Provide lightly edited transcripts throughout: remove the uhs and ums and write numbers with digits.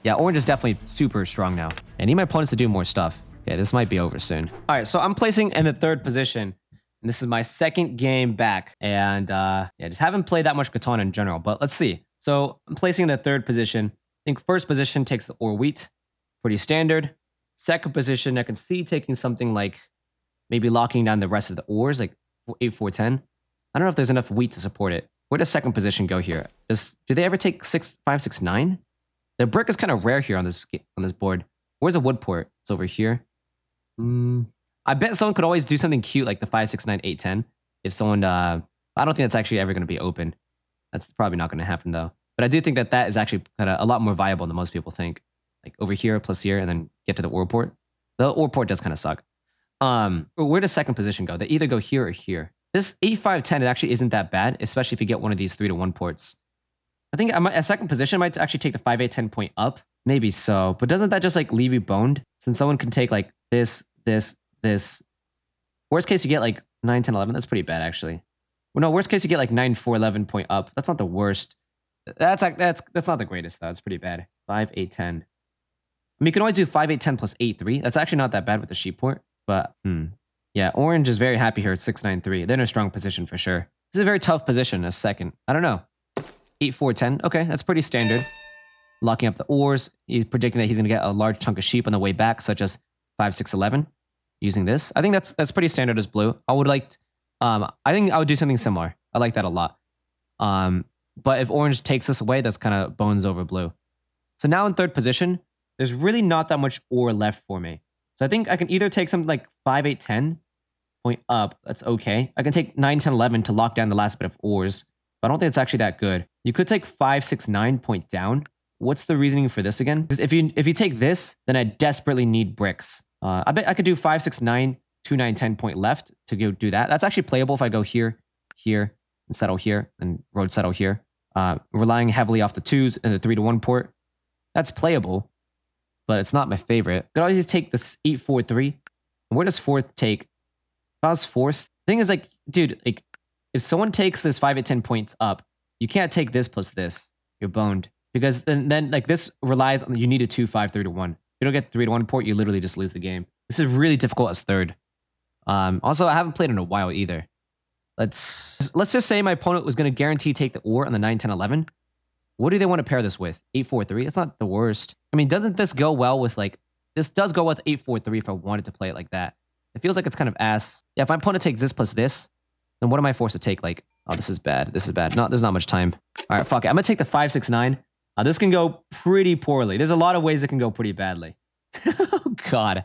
Yeah, orange is definitely super strong now. I need my opponents to do more stuff. Okay, this might be over soon. All right, so I'm placing in the 3rd position. And this is my 2nd game back. And yeah, just haven't played that much Catan in general. But let's see. So I'm placing in the 3rd position. I think 1st position takes the ore wheat. Pretty standard. 2nd position, I can see taking something like maybe locking down the rest of the ores, like 8, 4, 10. I don't know if there's enough wheat to support it. Where does 2nd position go here? Do they ever take 6, 5, 6, 9? The brick is kind of rare here on this board. Where's a wood port? It's over here. I bet someone could always do something cute like the 5, 6, 9, 8, 10. If someone, I don't think that's actually ever going to be open. That's probably not going to happen though. But I do think that that is actually kind of a lot more viable than most people think. Like over here plus here and then get to the ore port. The ore port does kind of suck. Where does 2nd position go? They either go here or here. This 8, 5, 10 it actually isn't that bad, especially if you get one of these 3 to 1 ports. I think a 2nd position might actually take the 5, 8, 10 point up. Maybe so. But doesn't that just like leave you boned? Since someone can take like this. Worst case, you get like 9, 10, 11. That's pretty bad, actually. Well, no, worst case, you get like 9, 4, 11 point up. That's not the worst. That's not the greatest, though. It's pretty bad. 5, 8, 10. I mean, you can always do 5, 8, 10 plus 8, 3. That's actually not that bad with the sheep port. But, yeah, orange is very happy here at 6, 9, 3. They're in a strong position for sure. This is a very tough position as 2nd. I don't know. 8, 4, 10. Okay, that's pretty standard. Locking up the ores. He's predicting that he's going to get a large chunk of sheep on the way back, such as 5, 6, 11. Using this. I think that's pretty standard as blue. I think I would do something similar. I like that a lot. But if orange takes this away, that's kind of bones over blue. So now in 3rd position, there's really not that much ore left for me. So I think I can either take something like 5, 8, 10 point up. That's okay. I can take 9, 10, 11 to lock down the last bit of ores. But I don't think it's actually that good. You could take 5, 6, 9 point down. What's the reasoning for this again? Because if you take this, then I desperately need bricks. I bet I could do 5, 6, 9, 2, 9, 10 point left to go do that. That's actually playable if I go here, here, and settle here, and road settle here. Relying heavily off the 2s and the 3 to 1 port. That's playable, but it's not my favorite. Could always just take this 8, 4, 3. And where does 4th take? If I was 4th, thing is like, dude, like if someone takes this 5, 8, 10 points up, you can't take this plus this. You're boned. Because then like this relies on you need a 2, 5, 3 to 1. If you don't get 3 to 1 port, you literally just lose the game. This is really difficult as 3rd. Also, I haven't played in a while either. Let's just say my opponent was going to guarantee take the ore on the 9, 10, 11. What do they want to pair this with? 8, 4, 3? That's not the worst. I mean, doesn't this go well with like... This does go with 8, 4, 3 if I wanted to play it like that. It feels like it's kind of ass. Yeah, if my opponent takes this plus this, then what am I forced to take? Like, oh, this is bad. This is bad. There's not much time. All right, fuck it. I'm going to take the 5, 6, 9. This can go pretty poorly. There's a lot of ways it can go pretty badly. Oh, God.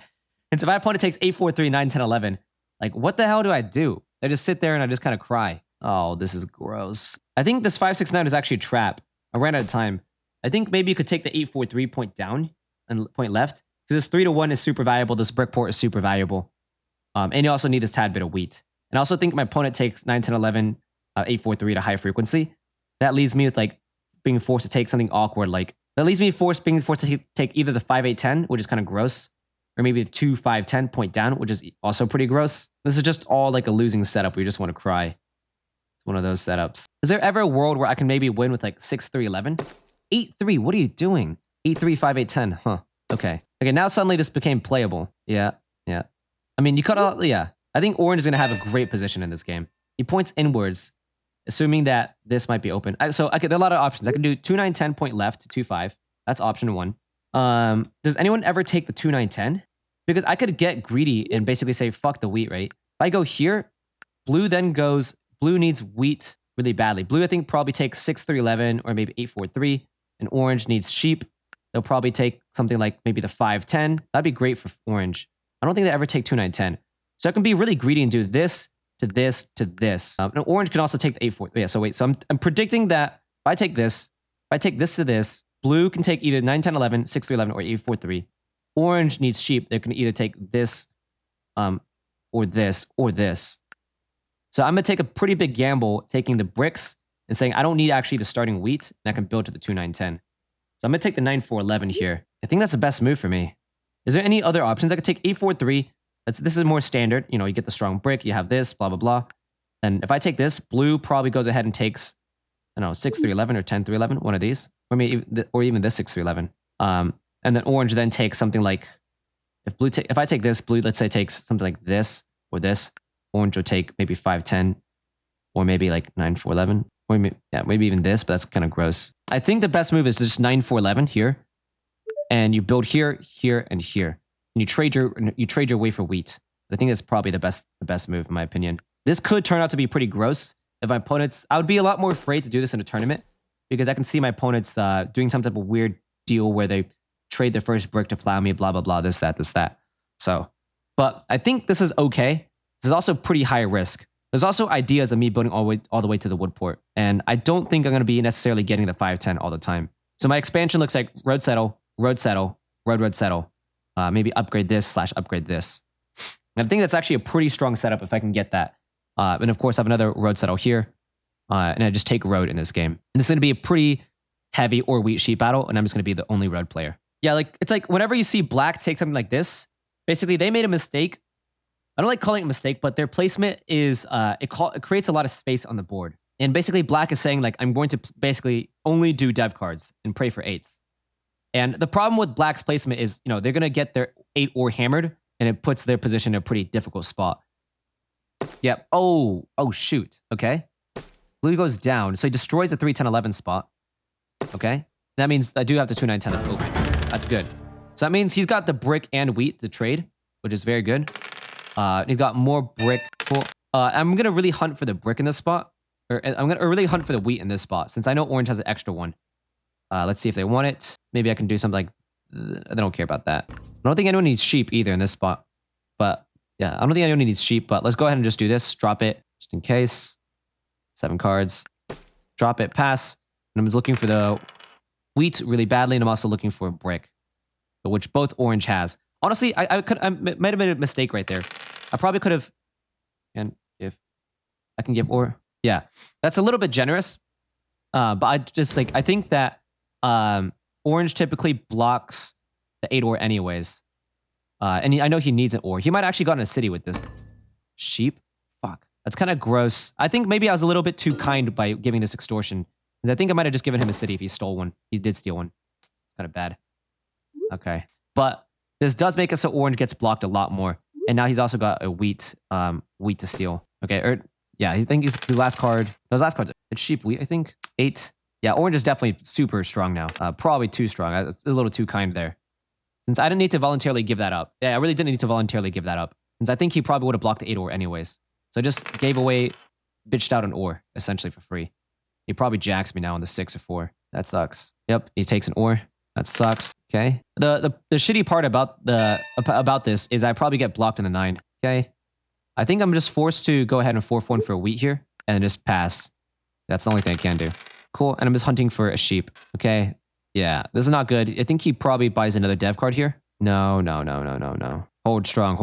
And so if my opponent takes 8, 4, 3, 9, 10, 11, like, what the hell do I do? I just sit there and I just kind of cry. Oh, this is gross. I think this 5, 6, 9 is actually a trap. I ran out of time. I think maybe you could take the 8, 4, 3 point down and point left. Because this 3 to 1 is super valuable. This brick port is super valuable. And you also need this tad bit of wheat. And I also think my opponent takes 9, 10, 11, 8, 4, 3 to high frequency. That leaves me with like being forced to take something awkward. Like that leaves me being forced to take either the 5, 8, 10, which is kind of gross, or maybe the 2, 5, 10 point down, which is also pretty gross. This is just all like a losing setup where you just want to cry. It's one of those setups. Is there ever a world where I can maybe win with like 6, 3, 11? 8, 3, what are you doing? 8, 3, 5, 8, 10. Huh. Okay. Okay, now suddenly this became playable. Yeah. Yeah. I mean, you cut out, yeah. I think orange is going to have a great position in this game. He points inwards, assuming that this might be open. So there are a lot of options. I can do 2, 9, 10 point left to 2, 5. That's option 1. Does anyone ever take the 2, 9, 10? Because I could get greedy and basically say, fuck the wheat, right? If I go here, blue needs wheat really badly. Blue, I think, probably takes 6, 3, 11, or maybe 8, 4, 3. And orange needs sheep. They'll probably take something like maybe the 5, 10. That'd be great for orange. I don't think they ever take 2, 9, 10. So I can be really greedy and do this to this to this. And orange can also take the 8, 4. Yeah, so wait. So I'm predicting that if I take this to this, blue can take either 9, 10, 11, 6, 3, 11, or 8, 4, 3. Orange needs sheep. They can either take this, or this, or this. So I'm going to take a pretty big gamble taking the bricks and saying I don't need actually the starting wheat, and I can build to the 2, 9, 10. So I'm going to take the 9, 4, 11 here. I think that's the best move for me. Is there any other options? I could take 8, 4, 3. This is more standard. You know, you get the strong brick. You have this, blah, blah, blah. And if I take this, blue probably goes ahead and takes, I don't know, 6, 3, 11 or 10, 3, 11. One of these. Or maybe, or even this 6, 3, 11. And then orange then takes something like, if I take this, blue, let's say, takes something like this or this, orange will take maybe 5-10 or maybe like 9-4-11 or maybe even this, but that's kind of gross. I think the best move is just 9-4-11 here, and you build here, here, and here, and you trade your way for wheat. I think that's probably the best move in my opinion. This could turn out to be pretty gross. If my opponents, I would be a lot more afraid to do this in a tournament because I can see my opponents doing some type of weird deal where they trade their first brick to plow me, blah, blah, blah, this, that. So, but I think this is okay. This is also pretty high risk. There's also ideas of me building all the way to the wood port. And I don't think I'm going to be necessarily getting the 5-10 all the time. So my expansion looks like road settle, road settle, road settle. Maybe upgrade this / upgrade this. And I think that's actually a pretty strong setup if I can get that. And of course, I have another road settle here. And I just take road in this game. And it's going to be a pretty heavy or wheat sheep battle. And I'm just going to be the only road player. Yeah, like it's like whenever you see black take something like this, basically they made a mistake. I don't like calling it a mistake, but their placement is it creates a lot of space on the board. And basically black is saying like, I'm going to basically only do dev cards and pray for 8s. And the problem with black's placement is, they're going to get their 8 or hammered, and it puts their position in a pretty difficult spot. Yep. Oh, shoot. Okay. Blue goes down. So he destroys the 3-10-11 spot. Okay. That means I do have the 2-9-10 that's open. That's good. So that means he's got the brick and wheat to trade, which is very good. He's got more brick. Cool. I'm going to really hunt for the brick in this spot. Or I'm going to really hunt for the wheat in this spot, since I know orange has an extra one. Let's see if they want it. Maybe I can do something like... I don't care about that. I don't think anyone needs sheep either in this spot. But yeah, I don't think anyone needs sheep, but let's go ahead and just do this. Drop it, just in case. 7 cards. Drop it, pass. And I'm just looking for the wheat really badly, and I'm also looking for a brick, which both orange has. Honestly, I might have made a mistake right there. I probably could have... And if I can give or... Yeah, that's a little bit generous. But I think that orange typically blocks the 8 ore anyways. And I know he needs an ore. He might actually gotten a city with this. Sheep? Fuck. That's kind of gross. I think maybe I was a little bit too kind by giving this extortion. I think I might have just given him a city if he stole one. He did steal one. It's kind of bad. Okay. But this does make it so orange gets blocked a lot more. And now he's also got a wheat to steal. Okay. Yeah, I think he's the last card. No, his last card. It's sheep wheat, I think. 8. Yeah, orange is definitely super strong now. Probably too strong. A little too kind there. Since I didn't need to voluntarily give that up. Yeah, I really didn't need to voluntarily give that up. Since I think he probably would have blocked the 8 ore anyways. So I just gave away, bitched out an ore, essentially for free. He probably jacks me now on the 6 or 4. That sucks. Yep, he takes an ore. That sucks. Okay. The shitty part about this is I probably get blocked in the 9. Okay. I think I'm just forced to go ahead and 4-1 for a wheat here and just pass. That's the only thing I can do. Cool. And I'm just hunting for a sheep. Okay. Yeah, this is not good. I think he probably buys another dev card here. No. Hold strong.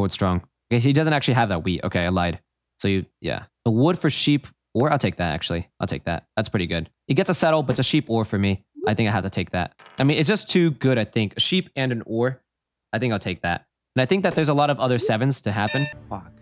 Okay, he doesn't actually have that wheat. Okay, I lied. So yeah. A wood for sheep, or I'll take that actually. I'll take that. That's pretty good. He gets a settle, but it's a sheep ore for me. I think I have to take that. I mean, it's just too good, I think. A sheep and an ore. I think I'll take that. And I think that there's a lot of other 7s to happen. Fuck.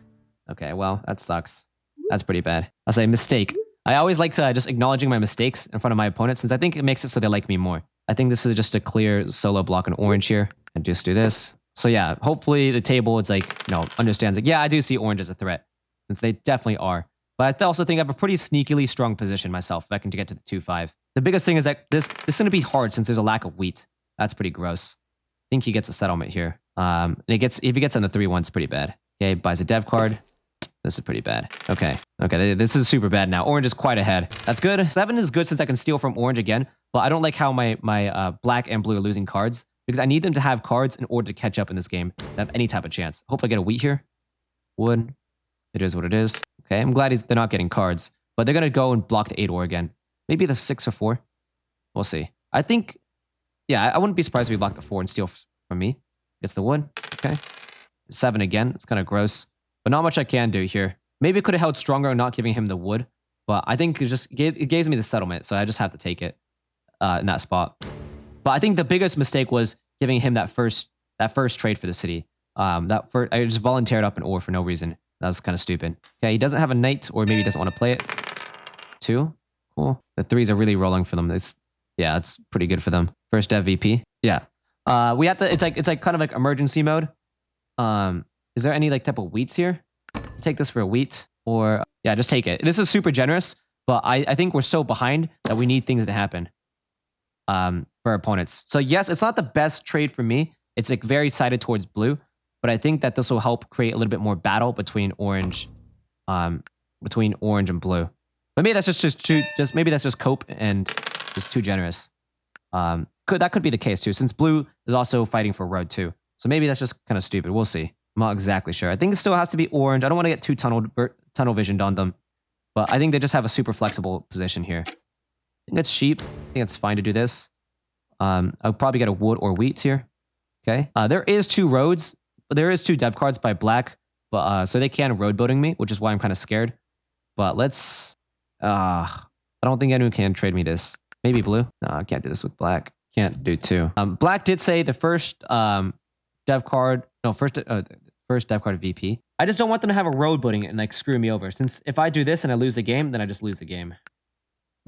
Okay, well, that sucks. That's pretty bad. I'll say mistake. I always like to just acknowledging my mistakes in front of my opponent, since I think it makes it so they like me more. I think this is just a clear solo block in orange here. And just do this. So yeah, hopefully the table is like, understands like, yeah, I do see orange as a threat, since they definitely are. But I also think I have a pretty sneakily strong position myself if I can get to the 2-5. The biggest thing is that this is going to be hard since there's a lack of wheat. That's pretty gross. I think he gets a settlement here. And if he gets on the 3-1, it's pretty bad. Okay, buys a dev card. This is pretty bad. Okay, this is super bad now. Orange is quite ahead. That's good. 7 is good since I can steal from orange again. But I don't like how my black and blue are losing cards, because I need them to have cards in order to catch up in this game to have any type of chance. Hopefully I get a wheat here. Wood. It is what it is. Okay, I'm glad they're not getting cards. But they're going to go and block the 8 ore again. Maybe the 6 or 4. We'll see. I think, yeah, I wouldn't be surprised if we block the 4 and steal from me. Gets the wood. Okay. 7 again. It's kind of gross. But not much I can do here. Maybe it could have held stronger not giving him the wood. But I think it gives me the settlement. So I just have to take it in that spot. But I think the biggest mistake was giving him that first trade for the city. I just volunteered up an ore for no reason. That was kind of stupid. Okay, he doesn't have a knight, or maybe he doesn't want to play it. 2. Cool. The 3s are really rolling for them. Yeah, it's pretty good for them. First dev VP. Yeah. We have to. It's like kind of like emergency mode. Is there any like type of wheats here? Take this for a wheat, or yeah, just take it. This is super generous, but I think we're so behind that we need things to happen. For our opponents. So yes, it's not the best trade for me. It's like very sided towards blue, but I think that this will help create a little bit more battle between orange and blue. But maybe that's just maybe that's just cope and just too generous. That could be the case too, since blue is also fighting for road too. So maybe that's just kind of stupid. We'll see. I'm not exactly sure. I think it still has to be orange. I don't want to get too tunnel visioned on them, but I think they just have a super flexible position here. I think it's sheep. I think it's fine to do this. I'll probably get a wood or wheat here. Okay. There is 2 roads. There is 2 dev cards by black, but so they can road building me, which is why I'm kind of scared. But let's. I don't think anyone can trade me this. Maybe blue. No, I can't do this with black. Can't do 2. Black did say the first dev card. No, first dev card VP. I just don't want them to have a road building and like screw me over. Since if I do this and I lose the game, then I just lose the game.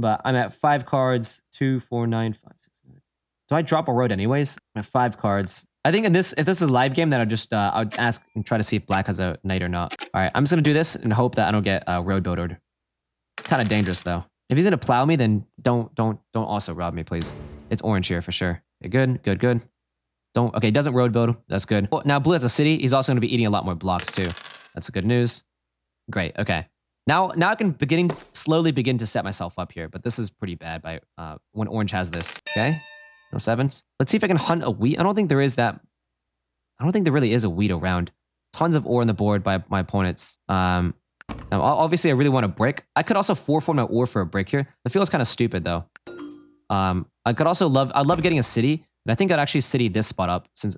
But I'm at 5 cards, 2, 4, 9, 5, 6, 7. So I drop a road anyways. I'm at 5 cards. I think if this is a live game, then I would ask and try to see if black has a knight or not. All right, I'm just gonna do this and hope that I don't get road buildered. It's kind of dangerous though. If he's gonna plow me, then don't also rob me, please. It's orange here for sure. Okay, good. Okay, he doesn't road build. That's good. Well, now blue has a city. He's also gonna be eating a lot more blocks too. That's good news. Great. Okay. Now I can slowly begin to set myself up here, but this is pretty bad by when orange has this. Okay, no 7s. Let's see if I can hunt a wheat. I don't think there really is a wheat around. Tons of ore on the board by my opponents. Now obviously I really want a brick. I could also 4-4 my ore for a brick here. It feels kind of stupid though. I love getting a city, and I think I'd actually city this spot up since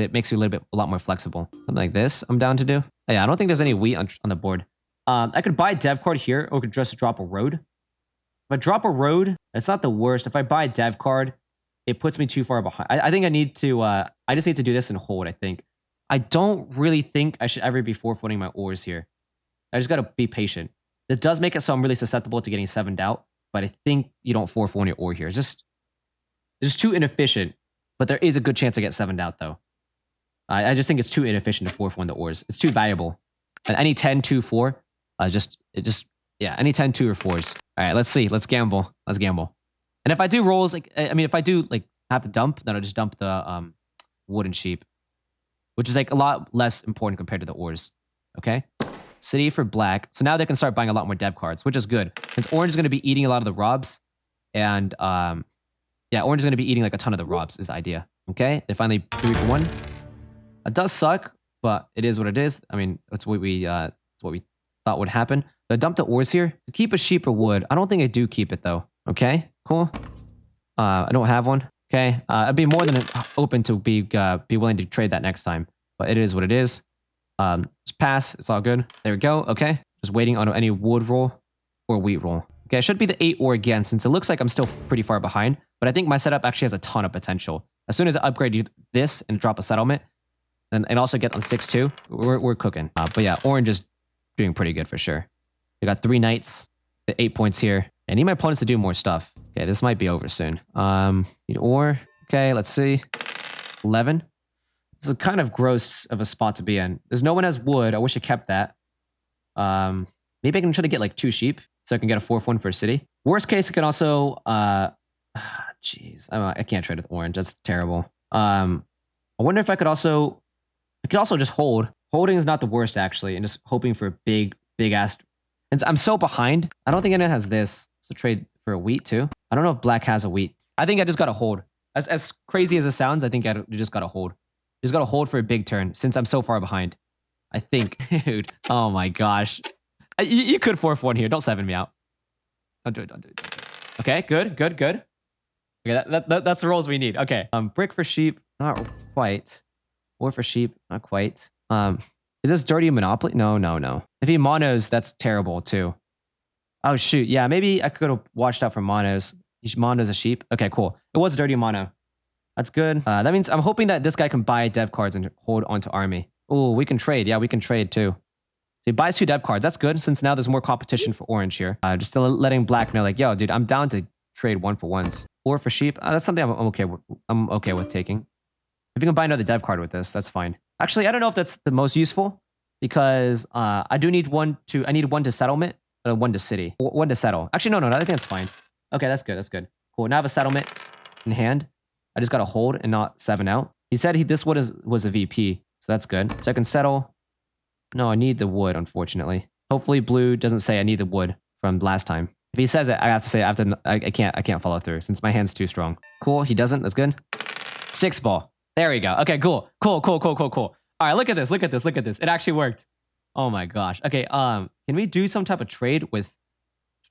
it makes you a lot more flexible. Something like this I'm down to do. Yeah, I don't think there's any wheat on the board. I could buy a dev card here, or could just drop a road. If I drop a road, it's not the worst. If I buy a dev card, it puts me too far behind. I think I need to, I just need to do this and hold, I think. I don't really think I should ever be 4-footing my ores here. I just got to be patient. This does make it so I'm really susceptible to getting 7'd out, but I think you don't 4-4 your ore here. It's just too inefficient, but there is a good chance I get 7'd out, though. I just think it's too inefficient to 4-4 the ores. It's too valuable. And any 10, 2, 4... any 10, 2, or 4s. All right, let's see. Let's gamble. And if I do rolls, if I do have to dump, then I'll just dump the wood and sheep, which is a lot less important compared to the ores. Okay, city for black. So now they can start buying a lot more dev cards, which is good. Since orange is going to be eating a lot of the robs, and orange is going to be eating a ton of the robs is the idea. Okay, they finally 3 for 1. It does suck, but it is what it is. I mean, it's what we thought would happen. So I dumped the ores here. To keep a sheep or wood. I don't think I do keep it though. Okay, cool. I don't have one. Okay, I'd be more than open to be willing to trade that next time. But it is what it is. Just pass. It's all good. There we go. Okay, just waiting on any wood roll or wheat roll. Okay, it should be the 8 ore again, since it looks like I'm still pretty far behind. But I think my setup actually has a ton of potential. As soon as I upgrade this and drop a settlement, and also get on 6-2, we're cooking. But yeah, orange is doing pretty good for sure. We got 3 knights, 8 points here. I need my opponents to do more stuff. Okay, this might be over soon. Need ore. Okay, let's see. 11. This is kind of gross of a spot to be in. There's no one has wood. I wish I kept that. Maybe I can try to get 2 sheep so I can get a 4-1 for a city. Worst case, I can also jeez, I can't trade with orange. That's terrible. I wonder if I could also just hold. Holding is not the worst, actually, and just hoping for a big ass. And I'm so behind. I don't think anyone has this. So trade for a wheat, too. I don't know if black has a wheat. I think I just got to hold. As crazy as it sounds, I think you just got to hold. You just got to hold for a big turn, since I'm so far behind. I think. Dude. Oh, my gosh. You could 4-1 here. Don't 7 me out. Don't do it. Okay, good. Okay, that's the rolls we need. Okay. Brick for sheep. Not quite. Ore for sheep. Not quite. Is this dirty Monopoly? No. If he monos, that's terrible too. Oh shoot, yeah, maybe I could have watched out for monos. He monos a sheep. Okay, cool. It was a dirty mono. That's good. That means I'm hoping that this guy can buy dev cards and hold onto army. Oh, we can trade. Yeah, we can trade too. So he buys 2 dev cards. That's good, since now there's more competition for orange here. Just still letting black know, yo, dude, I'm down to trade 1-for-1s. Or for sheep. That's something I'm okay with taking. If you can buy another dev card with this, that's fine. Actually, I don't know if that's the most useful because I do need one to. I need one to settlement, one to city, one to settle. Actually, no. I think that's fine. Okay, that's good. That's good. Cool. Now I have a settlement in hand. I just got to hold and not 7 out. He said this wood was a VP, so that's good. So I can settle. No, I need the wood, unfortunately. Hopefully, blue doesn't say I need the wood from last time. If he says it, I have to say I can't follow through since my hand's too strong. Cool. He doesn't. That's good. 6 ball. There we go. Okay, cool. Cool. All right, look at this. It actually worked. Oh my gosh. Okay, can we do some type of trade with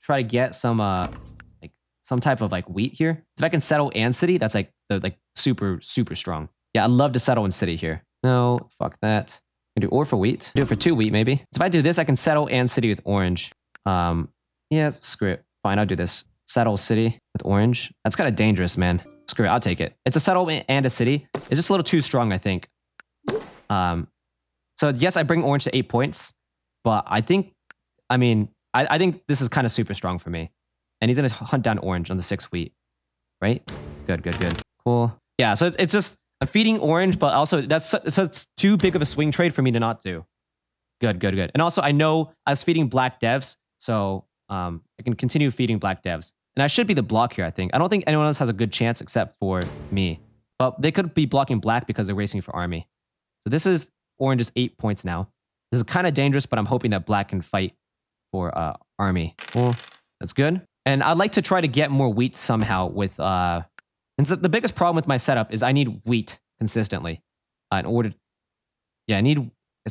try to get some like some type of like wheat here? If I can settle and city, that's like the super strong. Yeah, I'd love to settle in city here. No, fuck that. I can do ore for wheat. Do it for 2 wheat maybe. So if I do this, I can settle and city with orange. Yeah, screw it. Fine, I'll do this. Settle city with orange. That's kind of dangerous, man. Screw it, I'll take it. It's a settlement and a city. It's just a little too strong, I think. So yes, I bring orange to 8 points, but I think this is kind of super strong for me. And he's gonna hunt down orange on the 6 wheat, right? Good. Cool. Yeah, so it's just I'm feeding orange, but also that's too big of a swing trade for me to not do. Good. And also I know I was feeding black devs, so I can continue feeding black devs. And I should be the block here, I think. I don't think anyone else has a good chance except for me. But they could be blocking black because they're racing for army. So this is orange's 8 points now. This is kind of dangerous, but I'm hoping that black can fight for army. Well, that's good. And I'd like to try to get more wheat somehow with... and so the biggest problem with my setup is I need wheat consistently. In order... Yeah, I need... I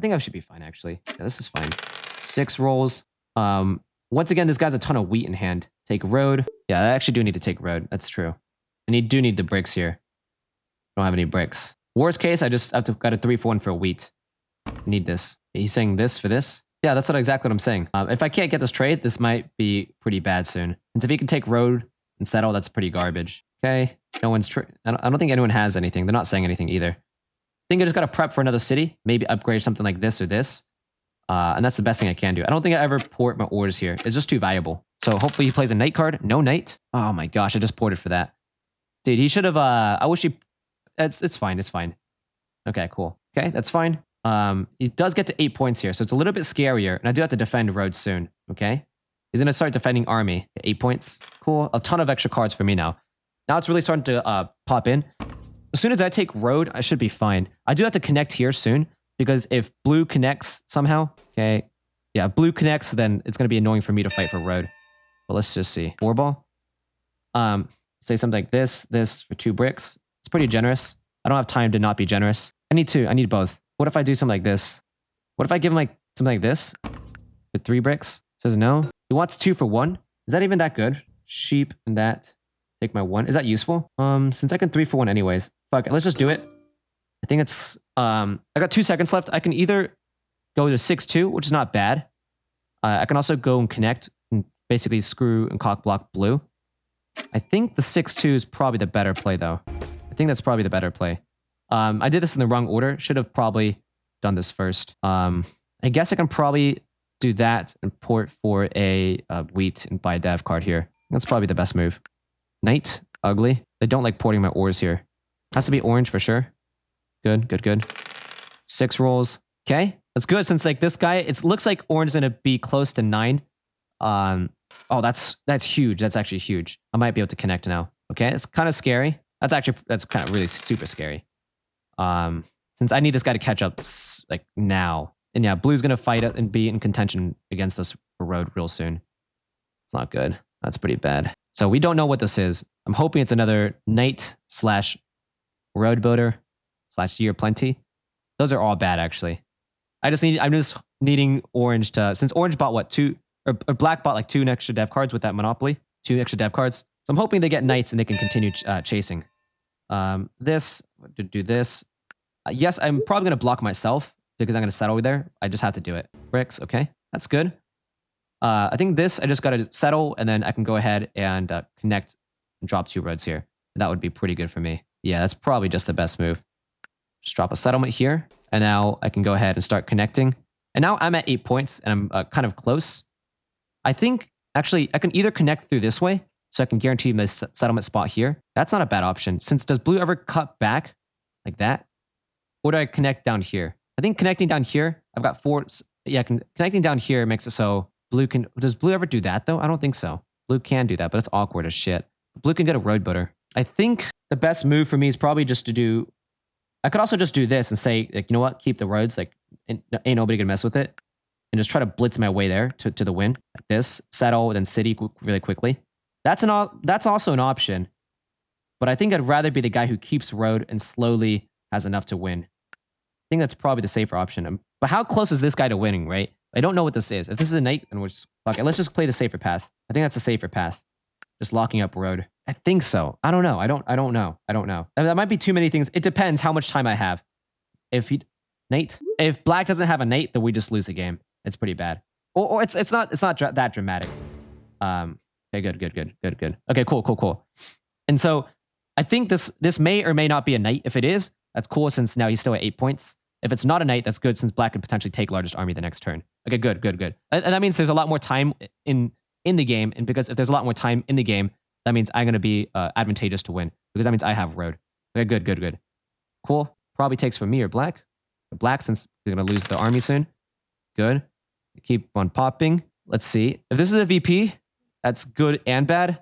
think I should be fine, actually. Yeah, this is fine. 6 rolls. Once again, this guy's a ton of wheat in hand. Take road. Yeah, I actually do need to take road. That's true. And you do need the bricks here. I don't have any bricks. Worst case, I just have to got a 3 for 1 for a wheat. Need this. He's saying this for this. Yeah, that's exactly what I'm saying. If I can't get this trade, this might be pretty bad soon. And if he can take road and settle, that's pretty garbage. Okay. No one's... I don't think anyone has anything. They're not saying anything either. I think I just got to prep for another city. Maybe upgrade something like this or this. And that's the best thing I can do. I don't think I ever port my ores here. It's just too valuable. So hopefully he plays a knight card. No knight. Oh my gosh, I just ported for that. Dude, he should have... I wish he... It's fine. Okay, cool. Okay, that's fine. He does get to 8 points here, so it's a little bit scarier. And I do have to defend road soon. Okay? He's going to start defending army. 8 points. Cool. A ton of extra cards for me now. Now it's really starting to pop in. As soon as I take road, I should be fine. I do have to connect here soon. Because if blue connects somehow, okay, yeah, blue connects, then it's going to be annoying for me to fight for road. But let's just see. 4 ball. Say something like this for 2 bricks. It's pretty generous. I don't have time to not be generous. I need 2. I need both. What if I do something like this? What if I give him like something like this for 3 bricks? Says no. He wants 2 for 1. Is that even that good? Sheep and that. Take my 1. Is that useful? Since I can 3 for 1 anyways. Fuck it. Let's just do it. I think it's... I got 2 seconds left. I can either go to 6-2, which is not bad. I can also go and connect and basically screw and cock block blue. I think the 6-2 is probably the better play, though. I think that's probably the better play. I did this in the wrong order. Should have probably done this first. I guess I can probably do that and port for a wheat and buy a dev card here. That's probably the best move. Knight, ugly. I don't like porting my ores here. Has to be orange for sure. Good. 6 rolls. Okay, that's good. Since like this guy, it looks like orange is gonna be close to 9. Oh, that's huge. That's actually huge. I might be able to connect now. Okay, it's kind of scary. That's kind of really super scary. Since I need this guy to catch up like now. And yeah, blue's gonna fight it and be in contention against us for road real soon. It's not good. That's pretty bad. So we don't know what this is. I'm hoping it's another knight / road builder / year plenty. Those are all bad actually. I'm just needing orange to, since orange bought what, 2 or black bought like 2 extra dev cards with that monopoly, 2 extra dev cards. So I'm hoping they get knights and they can continue chasing. This to do this. Yes, I'm probably gonna block myself because I'm gonna settle there. I just have to do it. Bricks, okay, that's good. I think this I just gotta settle and then I can go ahead and connect and drop 2 roads here. That would be pretty good for me. Yeah, that's probably just the best move. Just drop a settlement here, and now I can go ahead and start connecting. And now I'm at 8 points, and I'm kind of close. I think, actually, I can either connect through this way, so I can guarantee this settlement spot here. That's not a bad option. Since does blue ever cut back? like that. Or do I connect down here? I think connecting down here, I've got 4. Yeah, connecting down here makes it so blue can... Does blue ever do that, though? I don't think so. Blue can do that, but it's awkward as shit. Blue can get a road butter. I think the best move for me is probably just to do... I could also just do this and say, like, you know what? Keep the roads. Like, ain't nobody gonna mess with it. And just try to blitz my way there to the win. Like this. Settle, then city really quickly. That's also an option. But I think I'd rather be the guy who keeps road and slowly has enough to win. I think that's probably the safer option. But how close is this guy to winning, right? I don't know what this is. If this is a knight, then we're just... Fuck it. Let's just play the safer path. I think that's the safer path. Just locking up road. I think so. I don't know. I don't know. That might be too many things. It depends how much time I have. If black doesn't have a knight, then we just lose the game. It's pretty bad. Or it's not that dramatic. Okay, good. Okay, cool. And so I think this may or may not be a knight. If it is, that's cool since now he's still at 8 points. If it's not a knight, that's good since black could potentially take largest army the next turn. Okay, good. And that means there's a lot more time in the game. And because if there's a lot more time in the game, that means I'm going to be advantageous to win. Because that means I have road. Okay, good. Cool. Probably takes from me or black. Black, since they're going to lose the army soon. Good. Keep on popping. Let's see. If this is a VP, that's good and bad.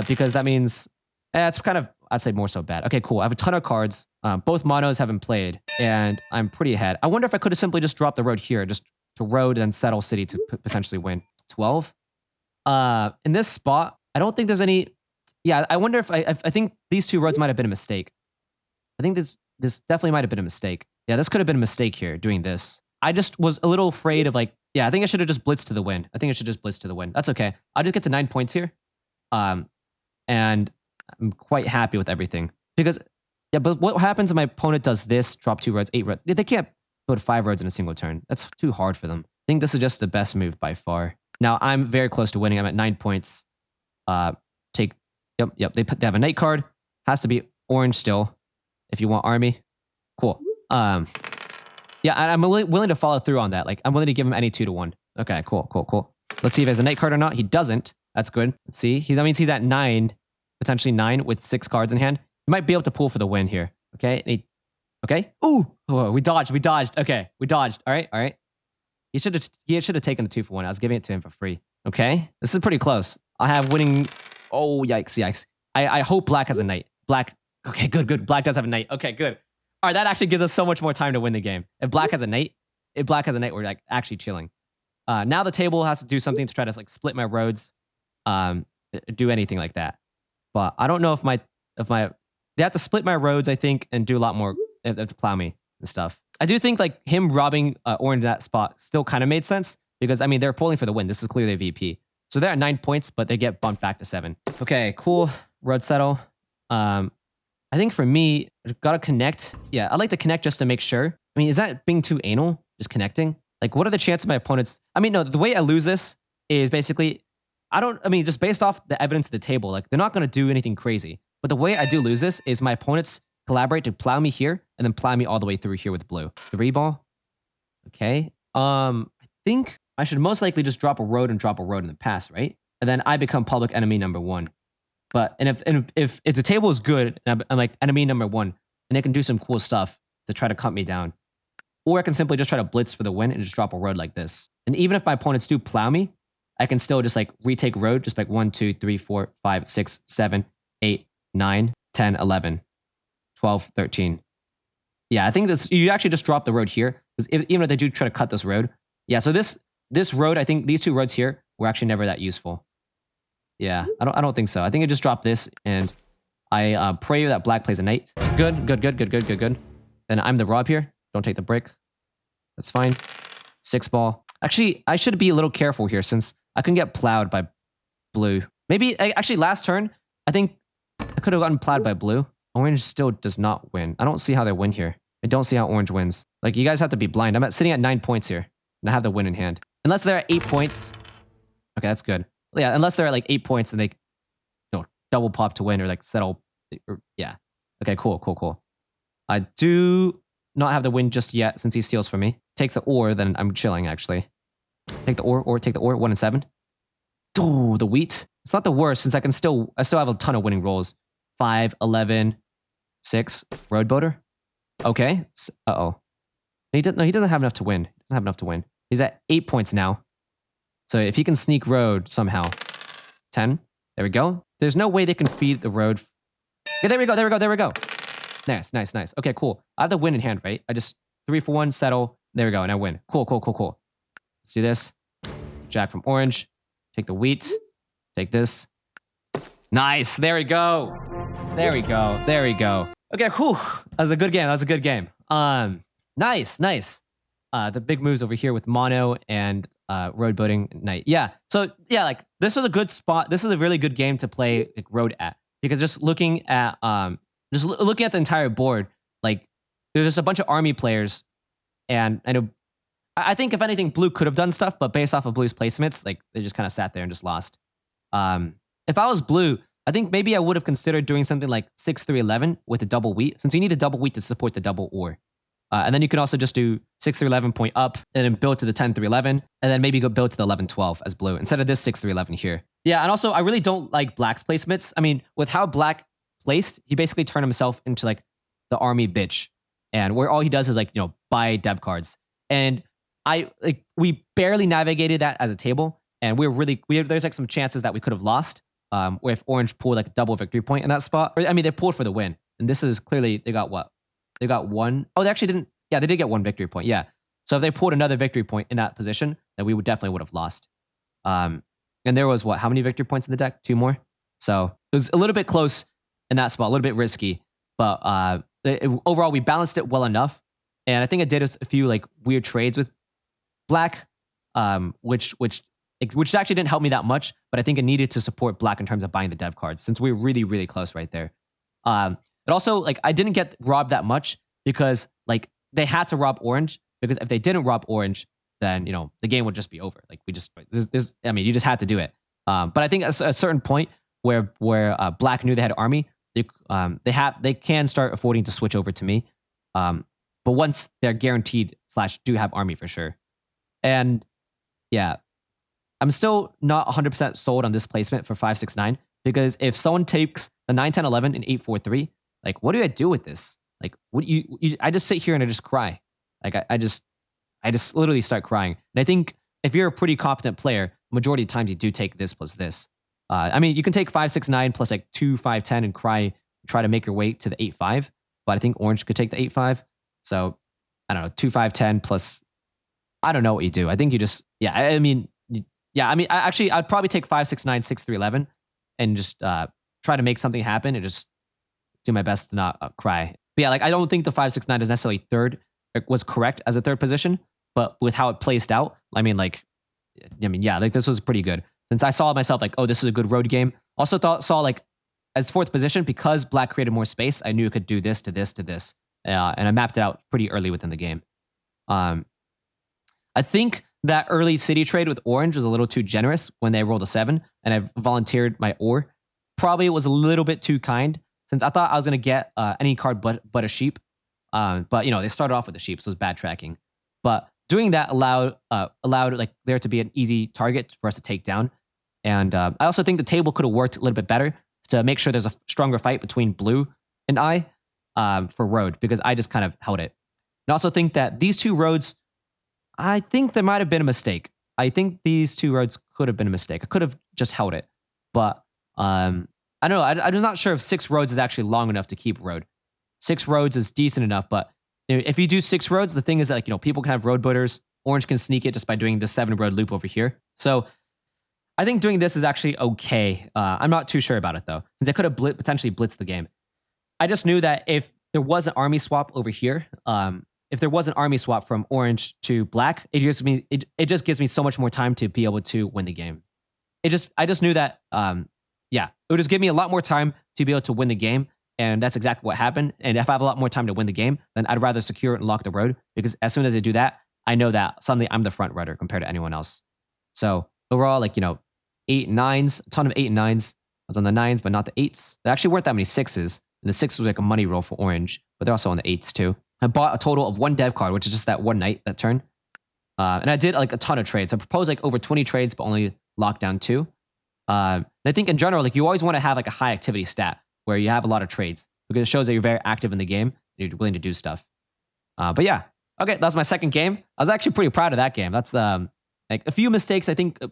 Because that means... it's kind of... I'd say more so bad. Okay, cool. I have a ton of cards. Both monos haven't played, and I'm pretty ahead. I wonder if I could have simply just dropped the road here, just to road and settle city to potentially win. 12. In this spot, I don't think there's any... Yeah, I wonder if I think these two roads might have been a mistake. I think this definitely might have been a mistake. Yeah, this could have been a mistake here, doing this. I just was a little afraid of like... Yeah, I think I should have just blitzed to the win. That's okay. I'll just get to 9 points here. And I'm quite happy with everything. Because, yeah, but what happens if my opponent does this, drop 2 roads, 8 roads? They can't put 5 roads in a single turn. That's too hard for them. I think this is just the best move by far. Now, I'm very close to winning. I'm at 9 points. Yep. They have a knight card. Has to be orange still if you want army. Cool. Yeah, I'm willing to follow through on that. Like, I'm willing to give him any 2-1. Okay, cool. Let's see if he has a knight card or not. He doesn't. That's good. Let's see. That means he's at 9, potentially 9 with 6 cards in hand. He might be able to pull for the win here. Okay. Okay. Ooh. Oh, we dodged. Okay, we dodged. All right. He should have taken the 2-for-1. I was giving it to him for free. Okay. This is pretty close. I have winning. Oh, yikes. I hope black has a knight. Black. Okay, good. Black does have a knight. Okay, good. All right, that actually gives us so much more time to win the game. If black has a knight, we're like actually chilling. Now the table has to do something to try to like split my roads, do anything like that. But I don't know if they have to split my roads, I think, and do a lot more. They have to plow me and stuff. I do think like him robbing orange that spot still kind of made sense because I mean they're pulling for the win. This is clearly a VP, so they're at 9 points, but they get bumped back to 7. Okay, cool. Road settle. I think for me, I've got to connect. Yeah, I like to connect just to make sure. I mean, is that being too anal? Just connecting? Like, what are the chances my opponents... I mean, no, the way I lose this is basically... just based off the evidence of the table, like, they're not going to do anything crazy. But the way I do lose this is my opponents collaborate to plow me here and then plow me all the way through here with blue. 3 ball. Okay. I think I should most likely just drop a road in the pass, right? And then I become public enemy number 1. But if the table is good, and I'm like enemy number 1, and they can do some cool stuff to try to cut me down, or I can simply just try to blitz for the win and just drop a road like this. And even if my opponents do plow me, I can still just like retake road, just like 1, 2, 3, 4, 5, 6, 7, 8, 9, 10, 11, 12, 13. Yeah, I think this you actually just drop the road here because even if they do try to cut this road, yeah. So this road, I think these 2 roads here were actually never that useful. Yeah, I don't think so. I think I just drop this and I pray that black plays a knight. Good. Then I'm the rob here. Don't take the brick. That's fine. 6 ball. Actually, I should be a little careful here since I can get plowed by blue. Maybe actually last turn, I think I could have gotten plowed by blue. Orange still does not win. I don't see how they win here. I don't see how orange wins. Like, you guys have to be blind. I'm sitting at 9 points here, and I have the win in hand. Unless they're at 8 points. Okay, that's good. Yeah, unless they're at like 8 points and they double pop to win or like settle. Yeah. Okay, cool. I do not have the win just yet since he steals from me. Take the ore, then I'm chilling actually. Take the ore, 1 and 7. Oh, the wheat. It's not the worst since I still have a ton of winning rolls. 5, 11, 6, road boater. Okay. Uh-oh. No, he doesn't have enough to win. He doesn't have enough to win. He's at 8 points now. So if he can sneak road somehow. 10. There we go. There's no way they can feed the road. Yeah, there we go. There we go. There we go. Nice, nice, nice. Okay, cool. I have the win in hand, right? I just 3 for 1, settle. There we go, and I win. Cool, cool, cool, cool. Let's do this. Jack from orange. Take the wheat. Take this. Nice. There we go. There we go. There we go. Okay, whew. That was a good game. That was a good game. Nice, nice. The big moves over here with mono and road boating knight. Yeah. So yeah, like this was a good spot. This is a really good game to play like road at, because just looking at looking at the entire board, like there's just a bunch of army players, and I know I think if anything, blue could have done stuff, but based off of blue's placements, like they just kind of sat there and just lost. If I was blue, I think maybe I would have considered doing something like 6-3-11 with a double wheat, since you need a double wheat to support the double ore. And then you can also just do 6-3-11 point up, and then build to the 10-3-11, and then maybe go build to the 11-12 as blue, instead of this 6-3-11 here. Yeah, and also I really don't like black's placements. I mean, with how black placed, he basically turned himself into like the army bitch, and where all he does is like, you know, buy dev cards. And we barely navigated that as a table, and there's like some chances that we could have lost. If orange pulled like a double victory point in that spot. I mean, they pulled for the win, and this is clearly they got what? They got one. Oh, they actually didn't. Yeah, they did get one victory point. Yeah. So if they pulled another victory point in that position, then we definitely would have lost. And there was what? How many victory points in the deck? 2 more. So it was a little bit close in that spot, a little bit risky, but overall we balanced it well enough. And I think I did a few like weird trades with black, which actually didn't help me that much, but I think it needed to support black in terms of buying the dev cards, since we were really, really close right there. But also, like, I didn't get robbed that much because, like, they had to rob orange, because if they didn't rob orange, then, you know, the game would just be over. Like, I mean, you just had to do it. But I think at a certain point where black knew they had army, they can start affording to switch over to me. But once they're guaranteed / do have army for sure. And yeah, I'm still not 100% sold on this placement for 5-6-9, because if someone takes the 9-10-11 and 8-4-3, like, what do I do with this? Like, what do I just sit here and I just cry. Like, I just literally start crying. And I think if you're a pretty competent player, majority of the times you do take this plus this. I mean, you can take 5-6-9 plus like 2-5-10 and try to make your way to the 8-5, but I think orange could take the 8-5. So I don't know, 2-5-10 plus. I don't know what you do. I think you just, yeah. I mean, I'd probably take 5-6-9, 6-3-11, and just try to make something happen and just do my best to not cry. But yeah, like, I don't think the 5-6-9 is necessarily third. It was correct as a third position, but with how it placed out, yeah, like this was pretty good. Since I saw myself like, oh, this is a good road game. Also saw like as fourth position, because black created more space, I knew it could do this to this to this, and I mapped it out pretty early within the game. I think that early city trade with orange was a little too generous when they rolled a 7, and I volunteered my ore. Probably was a little bit too kind, since I thought I was going to get any card but a sheep. But, you know, they started off with a sheep, so it was bad tracking. But doing that allowed like there to be an easy target for us to take down. And I also think the table could have worked a little bit better to make sure there's a stronger fight between blue and I for road, because I just kind of held it. And I also think that these two roads, I think there might have been a mistake. I think these two roads could have been a mistake. I could have just held it. But I don't know. I'm not sure if 6 roads is actually long enough to keep road. 6 roads is decent enough, but if you do 6 roads, the thing is that, like, you know, people can have road boaters. Orange can sneak it just by doing the 7 road loop over here. So I think doing this is actually okay. I'm not too sure about it though, since I could have potentially blitzed the game. I just knew that if there was an army swap over here, if there was an army swap from orange to black, it just gives me so much more time to be able to win the game. I just knew that, yeah, it would just give me a lot more time to be able to win the game, and that's exactly what happened. And if I have a lot more time to win the game, then I'd rather secure it and lock the road, because as soon as I do that, I know that suddenly I'm the front runner compared to anyone else. So overall, like, you know, 8 and 9s, a ton of 8 and 9s. I was on the 9s, but not the 8s. There actually weren't that many 6s, and the 6 was like a money roll for orange, but they're also on the 8s too. I bought a total of 1 dev card, which is just that one night, that turn. And I did like a ton of trades. I proposed like over 20 trades, but only locked down 2. And I think in general, like, you always want to have like a high activity stat where you have a lot of trades, because it shows that you're very active in the game and you're willing to do stuff. But yeah, okay, that was my second game. I was actually pretty proud of that game. That's like a few mistakes. I think a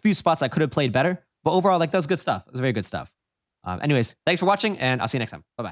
few spots I could have played better, but overall, like that was good stuff. It was very good stuff. Anyways, thanks for watching, and I'll see you next time. Bye bye.